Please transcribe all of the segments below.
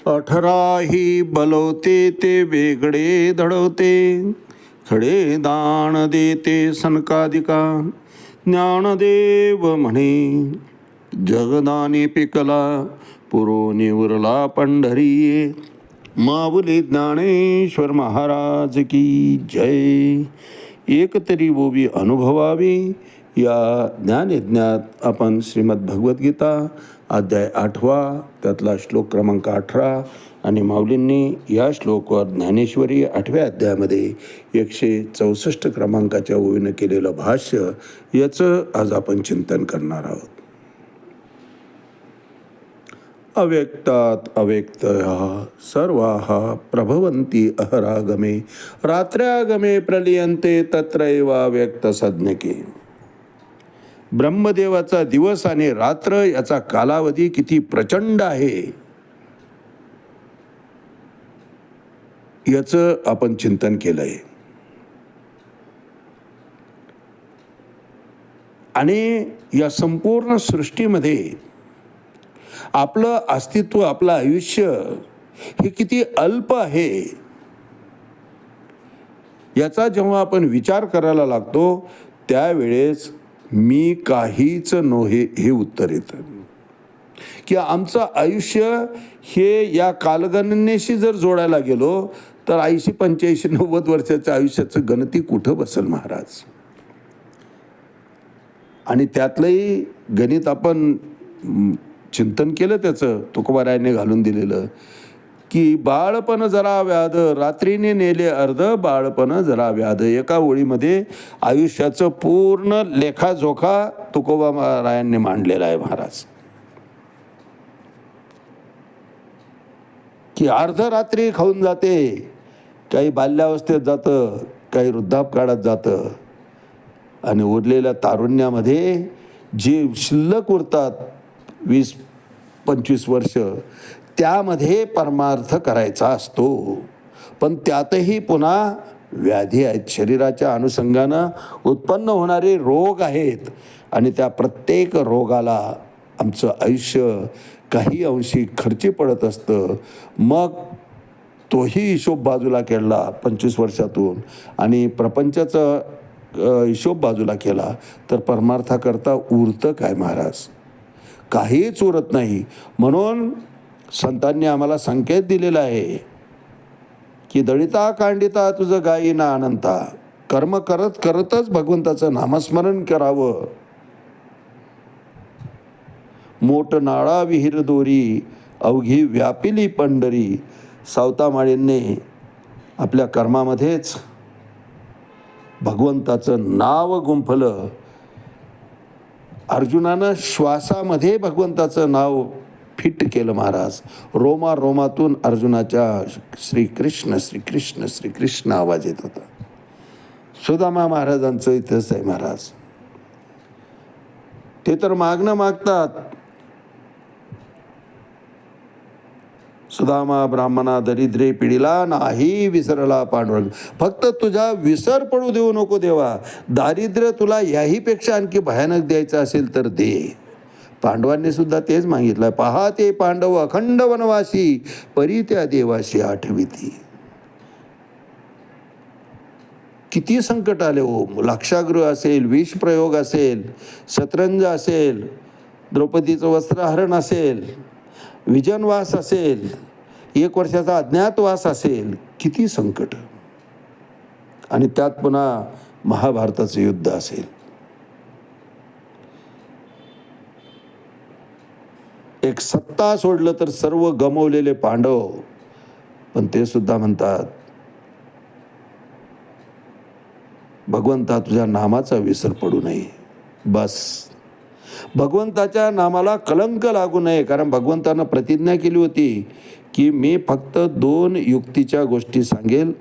अठराही बलवते ते वेगळे धडवते, खडे दान देते सनकादिका. ज्ञानदेव म्हणे जगदानी पिकला, पुरोनी उरला पंढरी. माऊली ज्ञानेश्वर महाराज की जय. एकतरी ओवी अनुभवावी या ज्ञानयज्ञात आपण श्रीमद भगवद्गीता अध्याय 8 त्यातला श्लोक क्रमांक 18 आणि माऊलींनी या श्लोकवर ज्ञानेश्वरी 8व्या अध्यायामध्ये 164 क्रमांकाच्या ओवीनं केलेलं भाष्य, याचं आज आपण चिंतन करणार आहोत. अव्यक्तात् अव्यक्तयः सर्वाः प्रभवन्ति अहरागमे, रात्र्यागमे प्रलीयन्ते तत्रैवाव्यक्तसज्ञके. ब्रह्मदेवाचा दिवस आणि रात्र याचा कालावधी किती प्रचंड आहे याचं आपण चिंतन केलंय. आणि या संपूर्ण सृष्टीमध्ये आपलं अस्तित्व, आपलं आयुष्य हे किती अल्प आहे याचा जेव्हा आपण विचार करायला लागतो त्यावेळेस मी काहीच नव्हे हे उत्तर येतं. की आमचं आयुष्य हे या कालगणनेशी जर जोडायला गेलो तर 80, 85, 90 वर्षाच्या आयुष्याचं गणती कुठं बसेल महाराज. आणि त्यातलंही गणित आपण चिंतन केलं त्याचं, तुकोबारायांनी घालून दिलेलं की बाळपण जरा व्याध रात्रीने नेले अर्ध, बाळपण जरा व्याध. एका ओळीमध्ये आयुष्याचं पूर्ण लेखाजोखा तुकोबारायांनी मांडलेला आहे महाराज. की अर्ध रात्री खाऊन जाते, काही बाल्यावस्थेत जातं, काही वृद्धापकाळात जातं आणि उरलेल्या तारुण्यामध्ये जे शिल्लक उरतात 20-25 वर्ष त्यामध्ये परमार्थ करायचा असतो. पण त्यातही पुन्हा व्याधी आहेत, शरीराच्या अनुषंगानं उत्पन्न होणारे रोग आहेत आणि त्या प्रत्येक रोगाला आमचं आयुष्य काही अंशी खर्ची पडत असतं. मग तोही हिशोब बाजूला केला 25 वर्षातून आणि प्रपंचाचा हिशोब बाजूला केला तर परमार्थाकरता उरतं काय महाराज? काहीच उरत नाही. म्हणून संतांनी आम्हाला संकेत दिलेला आहे की दळिता कांडिता तुझं गायीना अनंता. कर्म करत करतच भगवंताचं नामस्मरण करावं. मोठ नाळा विहीर दोरी, अवघी व्यापिली पंढरी. सावतामाळींनी आपल्या कर्मामध्येच भगवंताचं नाव गुंफलं. अर्जुनानं श्वासामध्ये भगवंताचं नाव फिट केलं महाराज. रोमा रोमातून अर्जुनाच्या श्रीकृष्ण श्रीकृष्ण श्रीकृष्ण आवाज येत होता. सुदामा महाराजांचं इथंच आहे महाराज. ते तर मागणं मागतात, सुदामा ब्राह्मणा दरिद्रे पिढीला नाही विसरला पांडुरंग. फक्त तुझा विसर पडू देऊ नको देवा. दारिद्र्य तुला याहीपेक्षा आणखी भयानक द्यायचं असेल तर दे. पांडवांनी सुद्धा तेच मागितलं. पहा ते पांडव अखंड वनवासी, परी त्या देवाशी आठविती. किती संकट आले हो. लाक्षागृह असेल, विष प्रयोग असेल, शतरंज असेल, द्रौपदीचं वस्त्रहरण असेल, विजनवास असेल, 1 वर्षाचा अज्ञातवास असेल, किती संकट. आणि त्यात पुन्हा महाभारताचं युद्ध असेल. एक सत्ता सोडलं तर सर्व गमवलेले पांडव. पण ते सुद्धा म्हणतात भगवंता तुझ्या नामाचा विसर पडू नये. बस भगवंताच्या नामाला कलंक लागू नये. कारण भगवंतानं प्रतिज्ञा केली होती की मी फक्त 2 युक्तीच्या गोष्टी सांगेल,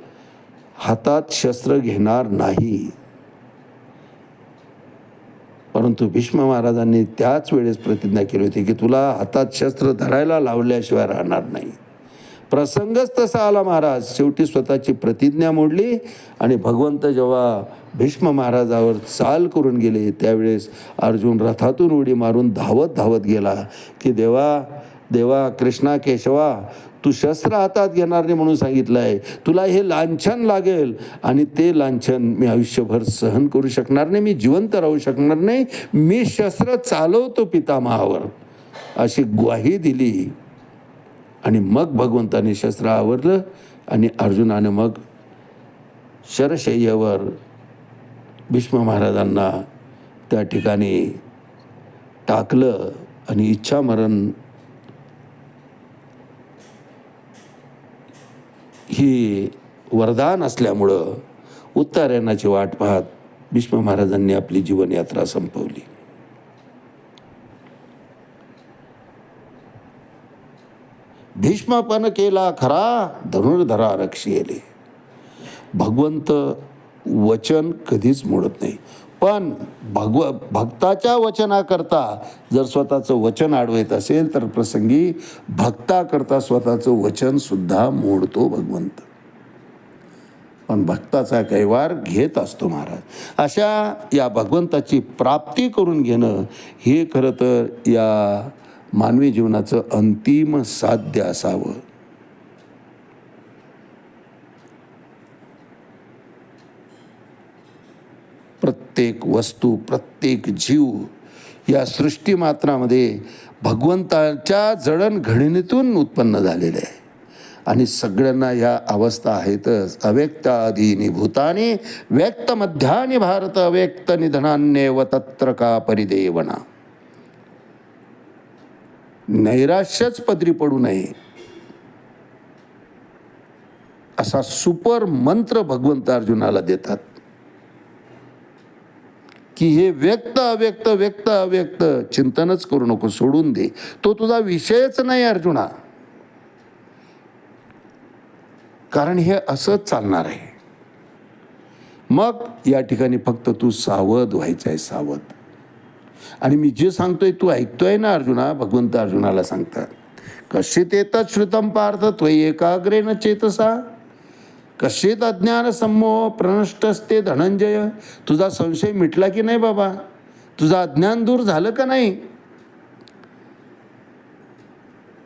हातात शस्त्र घेणार नाही. परंतु भीष्म महाराजांनी त्याच वेळेस प्रतिज्ञा केली होती की तुला हातात शस्त्र धरायला लावल्याशिवाय राहणार नाही. प्रसंगच तसा आला महाराज. शेवटी स्वतःची प्रतिज्ञा मोडली आणि भगवंत जेव्हा भीष्म महाराजावर चाल करून गेले त्यावेळेस अर्जुन रथातून उडी मारून धावत धावत गेला की देवा देवा कृष्णा केशवा, तू शस्त्र हातात घेणार नाही म्हणून सांगितलं आहे. तुला हे लांछन लागेल आणि ते लांछन मी आयुष्यभर सहन करू शकणार नाही, मी जिवंत राहू शकणार नाही, मी शस्त्र चालवतो पितामहावर, अशी ग्वाही दिली. आणि मग भगवंताने शस्त्र आवरलं आणि अर्जुनाने मग शरशय्येवर भीष्म महाराजांना त्या ठिकाणी टाकलं आणि इच्छामरण ही वरदान असल्यामुळं उत्तरायणाची वाट पाहत भीष्म महाराजांनी आपली जीवनयात्रा संपवली. भीष्मपण केला खरा, धनुर्धरा रक्षिले. भगवंत वचन कधीच मोडत नाही, पण भक्ताच्या वचनाकरता जर स्वतःचं वचन आडवत असेल तर प्रसंगी भक्ताकरता स्वतःचं वचन सुद्धा मोडतो भगवंत. पण भक्ताचा कैवार घेत असतो महाराज. अशा या भगवंताची प्राप्ती करून घेणं हे खरं तर या मानवी जीवनाचं अंतिम साध्य असावं. प्रत्येक वस्तू, प्रत्येक जीव या सृष्टीमात्रामध्ये भगवंताच्या जडणघडणीतून उत्पन्न झालेले आहे आणि सगळ्यांना ह्या अवस्था आहेतच. अव्यक्तादीनी भूतानी व्यक्त मध्यानी भारत अव्यक्त निधनान्येव तत्र का परिदेवना. नैराश्यच पदरी पडू नये असा सुपर मंत्र भगवंत अर्जुनाला देतात की हे व्यक्त अव्यक्त व्यक्त अव्यक्त चिंतनच करू नको, सोडून दे, तो तुझा विषयच नाही अर्जुना. कारण हे असंच चालणार आहे. मग या ठिकाणी फक्त तू सावध व्हायचं आहे, सावध. आणि मी जे सांगतोय तू ऐकतोय ना अर्जुना, भगवंत अर्जुनाला सांगतात, कश्चित एतत् श्रुतं पार्थ त्वयि एकाग्रेण चेतसा कश्चित अज्ञान सम्मोह प्रनष्टस्ते धनंजय. तुझा संशय मिटला की नाही बाबा, तुझं अज्ञान दूर झालं का नाही.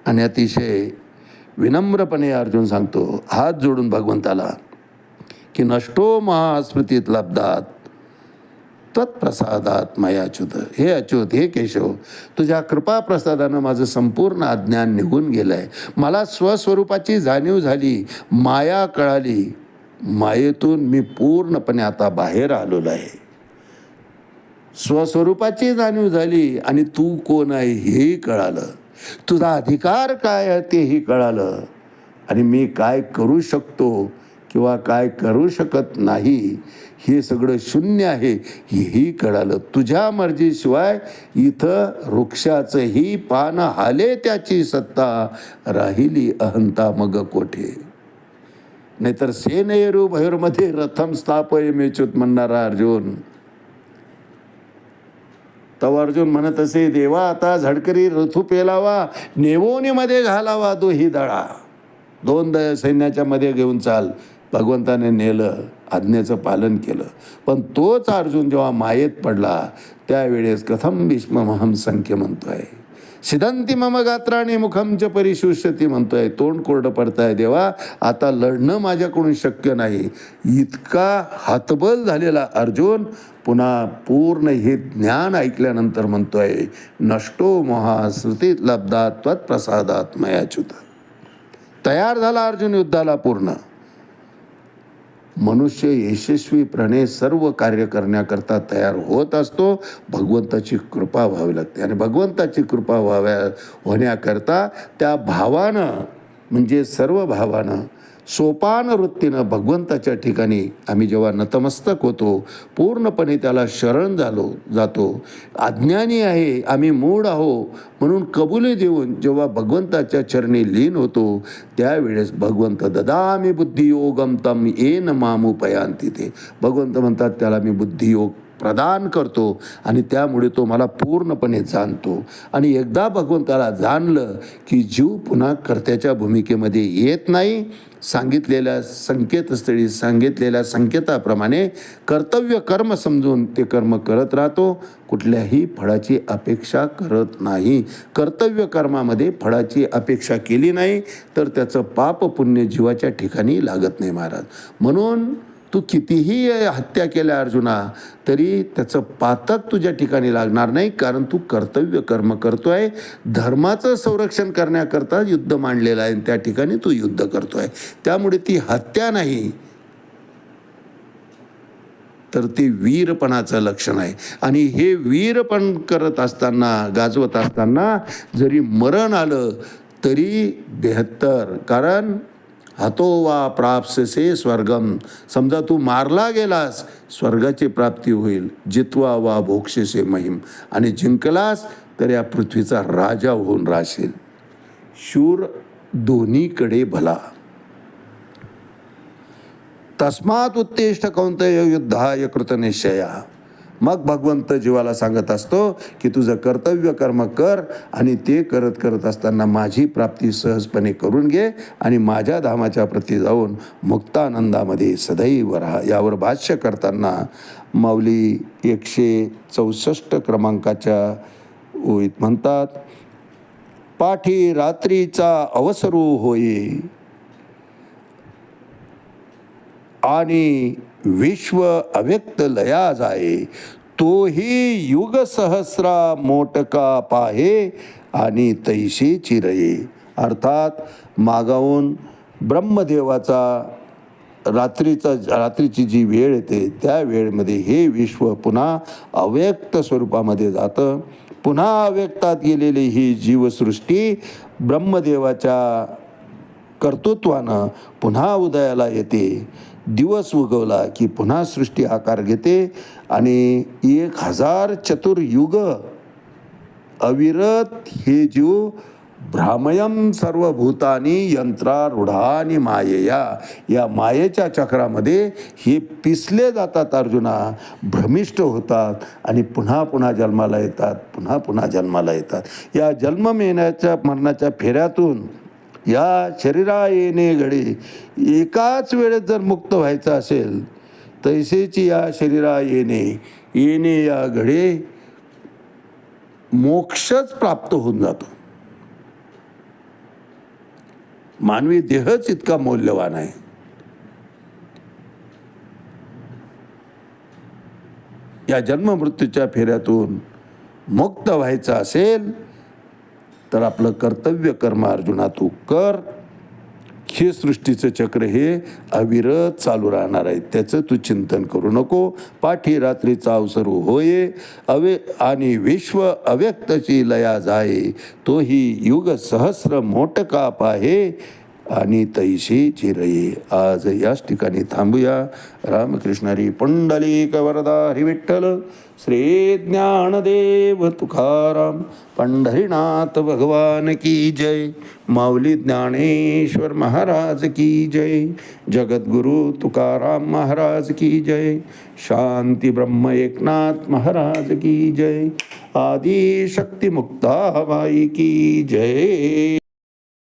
आणि अतिशय विनम्रपणे अर्जुन सांगतो हात जोडून भगवंताला की नष्टो महास्मृतीत लब्धात तत्प्रसादात मयाच्युत. हे अच्युत, हे केशव, तुझ्या कृपा प्रसादानं माझं संपूर्ण अज्ञान निघून गेलं आहे. मला स्वस्वरूपाची जाणीव झाली, माया कळाली, मायेतून मी पूर्णपणे आता बाहेर आलेलो आहे. स्वस्वरूपाची जाणीव झाली आणि तू कोण आहे हेही कळालं, तुझा अधिकार काय आहे तेही कळालं, आणि मी काय करू शकतो किंवा काय करू शकत नाही हे सगळं शून्य आहे हेही कळालं. तुझ्या मर्जीशिवाय इथं वृक्षाचंही पान हाले त्याची सत्ता, राहिली अहंता मग कोठे. नाहीतर सेनेरू भैरमध्ये रथम स्थापय मेच्युत म्हणणारा अर्जुन. तव अर्जुन म्हणत असे, देवा आता झडकरी ऋतू पेलावा, नेवोनीमध्ये घालावा दोही दळा. दोन सैन्याच्या मध्ये घेऊन चाल. भगवंताने नेलं, आज्ञेचं पालन केलं. पण तोच अर्जुन जेव्हा मायेत पडला त्यावेळेस कथम भीष्ममहं संख्य म्हणतोय, सिदंती मम गात्राणी मुखम च परिशुष्यती म्हणतोय. तोंड कोरडं पडताय, देवा आता लढणं माझ्याकडून शक्य नाही. इतका हतबल झालेला अर्जुन पुन्हा पूर्ण हे ज्ञान ऐकल्यानंतर म्हणतोय नष्टो महाश्रुतीत लब्धात त्वत्प्रसादात मयाच्युत. तयार झाला अर्जुन युद्धाला पूर्ण. मनुष्य यशस्वीपणे सर्व कार्य करण्याकरता तयार होत असतो. भगवंताची कृपा व्हावी लागते आणि भगवंताची कृपा होण्याकरता त्या भावानं, म्हणजे सर्व भावानं, सोपान वृत्तीनं भगवंताच्या ठिकाणी आम्ही जेव्हा नतमस्तक होतो, पूर्णपणे त्याला शरण जातो. अज्ञानी आहे, आम्ही मूढ आहो म्हणून कबुली देऊन जेव्हा भगवंताच्या चरणी लीन होतो त्यावेळेस भगवंत ददामी बुद्धियोगम तम येन मामुपयांती. ते भगवंत म्हणतात त्याला मी बुद्धियोग प्रदान करतो आणि त्यामुळे तो मला पूर्णपणे जाणतो. आणि एकदा भगवंताला जाणलं की जीव पुन्हा कर्त्याच्या भूमिकेमध्ये येत नाही. सांगितलेल्या संकेतस्थळी सांगितलेल्या संकेताप्रमाणे कर्तव्य कर्म समजून ते कर्म करत राहतो. कुठल्याही फळाची अपेक्षा करत नाही. कर्तव्य कर्मामध्ये फळाची अपेक्षा केली नाही तर त्याचं पाप पुण्य जीवाच्या ठिकाणी लागत नाही महाराज. म्हणून तू कितीही हत्या केल्या अर्जुना तरी त्याचं पातक तुझ्या ठिकाणी लागणार नाही, कारण तू कर्तव्य कर्म करतोय. धर्माचं संरक्षण करण्याकरता युद्ध मांडलेलं आहे, त्या ठिकाणी तू युद्ध करतोय. त्यामुळे ती हत्या नाही तर ते वीरपणाचं लक्षण आहे. आणि हे वीरपण करत असताना गाजवत असताना जरी मरण आलं तरी बेहत्तर, कारण हतो वा प्राप्स्यसे स्वर्गम. समजा तू मारला गेलास स्वर्गाची प्राप्ती होईल. जित्वा वा भोक्षसे महिम, आणि जिंकलास तर या पृथ्वीचा राजा होऊन राहशील. शूर दोन्हीकडे भला. तस्मात उत्तिष्ठ कौंतेय युद्धाय कृतनिश्चया. मग भगवंत जीवाला सांगत असतो की तुझं कर्तव्य कर्म कर आणि ते करत करत असताना माझी प्राप्ती सहजपणे करून घे आणि माझ्या धामाच्या प्रती जाऊन मुक्तानंदामध्ये सदैव राहा. यावर भाष्य करताना माऊली 164 क्रमांकाच्या ओळीत म्हणतात, पाठी रात्रीचा अवसरू होई आणि विश्व अव्यक्त लया जाये, तोही युग सहस्रा मोटका पाहे आणि तैशी चिरये. अर्थात मागाहून ब्रह्मदेवाचा रात्रीची जी वेळ येते त्या वेळेमध्ये हे विश्व पुन्हा अव्यक्त स्वरूपामध्ये जातं. पुन्हा अव्यक्तात गेलेली ही जीवसृष्टी ब्रह्मदेवाच्या कर्तृत्वानं पुन्हा उदयाला येते. दिवस उगवला की पुन्हा सृष्टी आकार घेते आणि 1000 चतुर्युग अविरत हे जीव भ्रामयम सर्वभूतानी यंत्रारूढानी मायेया, या मायेच्या चक्रामध्ये हे पिसले जातात अर्जुना, भ्रमिष्ट होतात आणि पुन्हा पुन्हा जन्माला येतात, पुन्हा पुन्हा जन्माला येतात. या जन्म मरणाच्या फेऱ्यातून या शरीरा येणे घडे एकाच वेळेत जर मुक्त व्हायचं असेल तैसेची या शरीरा येणे या घडे मोक्षच प्राप्त होऊन जातो. मानवी देहच इतका मौल्यवान आहे. या जन्म मृत्यूच्या फेऱ्यातून मुक्त व्हायचं असेल तर आपलं कर्तव्य कर्म अर्जुना तू कर. हे सृष्टीचं चक्र हे अविरत चालू राहणार आहे, त्याचं तू चिंतन करू नको. पाठी रात्रीचा अवसर होये आणि विश्व अव्यक्तची लया जाये, तोही युग सहस्र मोटका पाहे आणि तैशी चिरये. आज याच ठिकाणी थांबूया. रामकृष्णारी पुंडलिक वरदा हरी विठ्ठल. श्री ज्ञानदेव तुकाराम पंढरीनाथ भगवान की जय. माऊली ज्ञानेश्वर महाराज की जय. जगद्गुरु तुकाराम महाराज की जय. शांती ब्रह्म एकनाथ महाराज की जय. आदि शक्ती मुक्ताबाई की जय.